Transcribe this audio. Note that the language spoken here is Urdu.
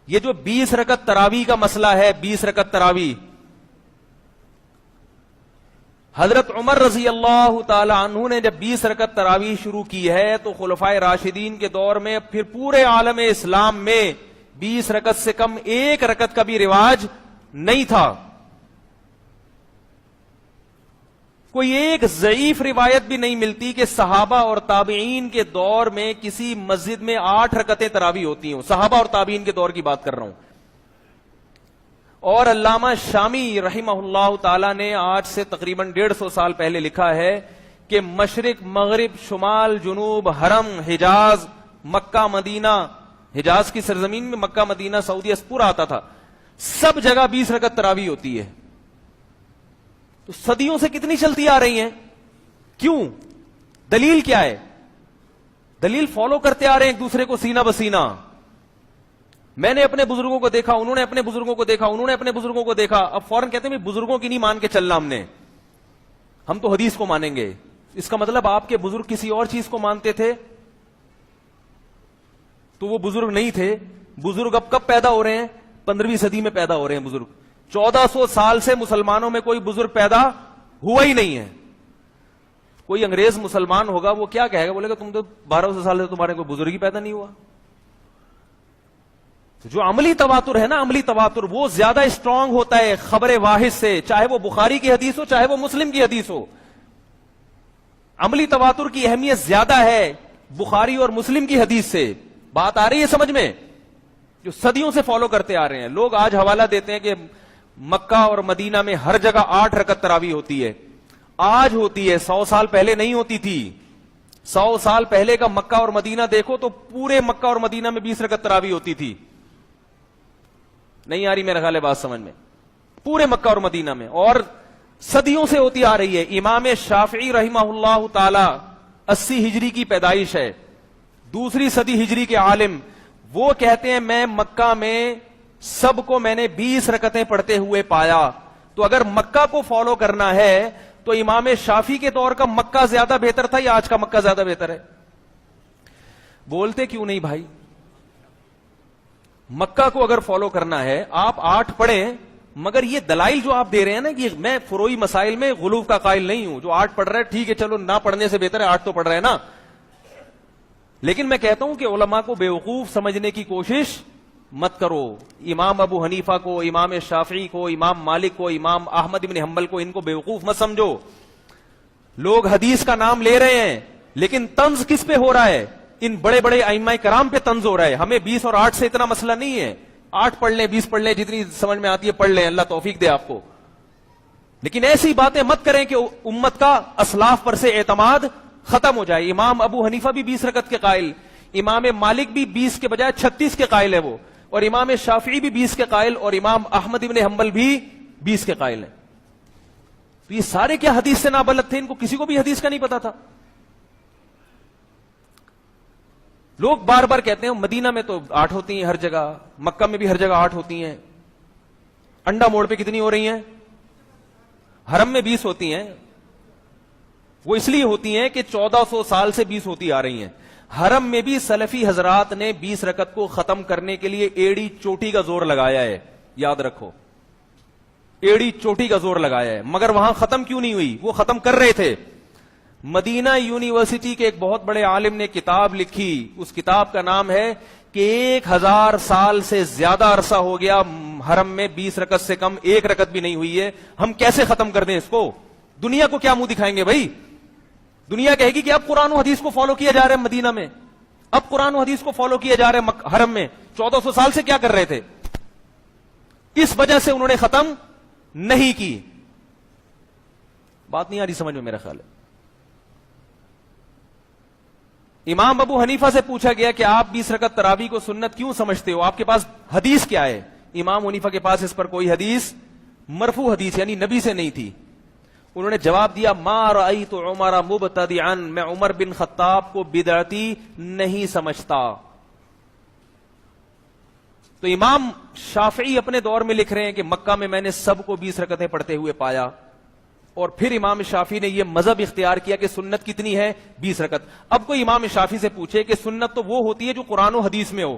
یہ جو 20 رکعت تراویح کا مسئلہ ہے، 20 رکعت تراویح، حضرت عمر رضی اللہ تعالی عنہ نے جب 20 رکعت تراویح شروع کی ہے تو خلفائے راشدین کے دور میں پھر پورے عالم اسلام میں 20 رکعت سے کم ایک رکعت کا بھی رواج نہیں تھا. کوئی ایک ضعیف روایت بھی نہیں ملتی کہ صحابہ اور تابعین کے دور میں کسی مسجد میں 8 رکعتیں تراویح ہوتی ہوں. صحابہ اور تابعین کے دور کی بات کر رہا ہوں. اور علامہ شامی رحمہ اللہ تعالی نے آج سے تقریباً 150 سال پہلے لکھا ہے کہ مشرق مغرب شمال جنوب حرم حجاز مکہ مدینہ، حجاز کی سرزمین میں مکہ مدینہ سعودیہ پورا آتا تھا، سب جگہ 20 رکعت تراویح ہوتی ہے. تو صدیوں سے کتنی چلتی آ رہی ہیں؟ کیوں؟ دلیل کیا ہے؟ دلیل فالو کرتے آ رہے ہیں ایک دوسرے کو سینہ بسینہ. میں نے اپنے بزرگوں کو دیکھا، انہوں نے اپنے بزرگوں کو دیکھا، انہوں نے اپنے بزرگوں کو دیکھا. اب فوراً کہتے ہیں بزرگوں کی نہیں مان کے چلنا، ہم تو حدیث کو مانیں گے. اس کا مطلب آپ کے بزرگ کسی اور چیز کو مانتے تھے تو وہ بزرگ نہیں تھے. بزرگ اب کب پیدا ہو رہے ہیں؟ 15ویں صدی میں پیدا ہو رہے ہیں بزرگ. 1400 سال سے مسلمانوں میں کوئی بزرگ پیدا ہوا ہی نہیں ہے. کوئی انگریز مسلمان ہوگا وہ کیا کہے گا؟ بولے گا تم تو 1200 سال سے تمہارے کوئی بزرگ ہی پیدا نہیں ہوا. جو عملی تواتر ہے نا، عملی تواتر وہ زیادہ اسٹرانگ ہوتا ہے خبر واحد سے، چاہے وہ بخاری کی حدیث ہو چاہے وہ مسلم کی حدیث ہو. عملی تواتر کی اہمیت زیادہ ہے بخاری اور مسلم کی حدیث سے. بات آ رہی ہے سمجھ میں؟ جو صدیوں سے فالو کرتے آ رہے ہیں لوگ آج حوالہ دیتے ہیں کہ مکہ اور مدینہ میں ہر جگہ 8 رکعت تراویح ہوتی ہے. آج ہوتی ہے، 100 سال پہلے نہیں ہوتی تھی. 100 سال پہلے کا مکہ اور مدینہ دیکھو تو پورے مکہ اور مدینہ میں 20 رکعت تراویح ہوتی تھی. نہیں آ رہی میرا خیال ہے بات سمجھ میں؟ پورے مکہ اور مدینہ میں، اور صدیوں سے ہوتی آ رہی ہے. امام شافعی رحمہ اللہ تعالی 80 ہجری کی پیدائش ہے، 2 صدی ہجری کے عالم. وہ کہتے ہیں میں مکہ میں سب کو میں نے 20 رکعتیں پڑھتے ہوئے پایا. تو اگر مکہ کو فالو کرنا ہے تو امام شافعی کے دور کا مکہ زیادہ بہتر تھا یا آج کا مکہ زیادہ بہتر ہے؟ بولتے کیوں نہیں بھائی؟ مکہ کو اگر فالو کرنا ہے آپ 8 پڑھیں، مگر یہ دلائل جو آپ دے رہے ہیں نا کہ میں فروئی مسائل میں غلو کا قائل نہیں ہوں. جو 8 پڑھ رہا ہے ٹھیک ہے، چلو نہ پڑھنے سے بہتر ہے 8 تو پڑھ رہے ہیں نا. لیکن میں کہتا ہوں کہ علماء کو بیوقوف سمجھنے کی کوشش مت کرو. امام ابو حنیفہ کو، امام شافعی کو، امام مالک کو، امام احمد بن حنبل کو، ان کو بیوقوف مت سمجھو. لوگ حدیث کا نام لے رہے ہیں لیکن طنز کس پہ ہو رہا ہے؟ ان بڑے بڑے ائمہ کرام پہ طنز ہو رہا ہے. ہمیں 20 اور 8 سے اتنا مسئلہ نہیں ہے. 8 پڑھ لیں، 20 پڑھ لیں، جتنی سمجھ میں آتی ہے پڑھ لیں، اللہ توفیق دے آپ کو. لیکن ایسی باتیں مت کریں کہ امت کا اسلاف پر سے اعتماد ختم ہو جائے. امام ابو حنیفہ بھی 20 رکعت کے قائل، امام مالک بھی 20 کے بجائے 36 کے قائل ہے وہ، اور امام شافعی بھی 20 کے قائل، اور امام احمد بن حنبل بھی 20 کے قائل ہیں. تو یہ سارے کیا حدیث سے نابلد تھے؟ ان کو کسی کو بھی حدیث کا نہیں پتا تھا. لوگ بار بار کہتے ہیں مدینہ میں تو 8 ہوتی ہیں ہر جگہ، مکہ میں بھی ہر جگہ 8 ہوتی ہیں. انڈا موڑ پہ کتنی ہو رہی ہیں؟ حرم میں 20 ہوتی ہیں. وہ اس لیے ہوتی ہیں کہ 1400 سال سے 20 ہوتی آ رہی ہیں. حرم میں بھی سلفی حضرات نے 20 رکعت کو ختم کرنے کے لیے ایڑی چوٹی کا زور لگایا ہے. یاد رکھو، ایڑی چوٹی کا زور لگایا ہے. مگر وہاں ختم کیوں نہیں ہوئی؟ وہ ختم کر رہے تھے. مدینہ یونیورسٹی کے ایک بہت بڑے عالم نے کتاب لکھی، اس کتاب کا نام ہے کہ 1000 سال سے زیادہ عرصہ ہو گیا حرم میں 20 رکعت سے کم ایک رکعت بھی نہیں ہوئی ہے، ہم کیسے ختم کر دیں اس کو؟ دنیا کو کیا منہ دکھائیں گے بھائی؟ دنیا کہے گی کہ اب قرآن و حدیث کو فالو کیا جا رہا ہے مدینہ میں، اب قرآن و حدیث کو فالو کیا جا رہا ہے حرم میں. 1400 سال سے کیا کر رہے تھے؟ اس وجہ سے انہوں نے ختم نہیں کی. بات نہیں آ رہی سمجھ میں میرا خیال ہے. امام ابو حنیفہ سے پوچھا گیا کہ آپ 20 رکعت تراویح کو سنت کیوں سمجھتے ہو؟ آپ کے پاس حدیث کیا ہے؟ امام حنیفہ کے پاس اس پر کوئی حدیث، مرفوع حدیث یعنی نبی سے نہیں تھی. انہوں نے جواب دیا ما رأیت عمر مبتدعا، میں عمر بن خطاب کو بدعتی نہیں سمجھتا. تو امام شافعی اپنے دور میں لکھ رہے ہیں کہ مکہ میں میں نے سب کو 20 رکعتیں پڑھتے ہوئے پایا. اور پھر امام شافعی نے یہ مذہب اختیار کیا کہ سنت کتنی ہے؟ 20 رکعت. اب کوئی امام شافعی سے پوچھے کہ سنت تو وہ ہوتی ہے جو قرآن و حدیث میں ہو.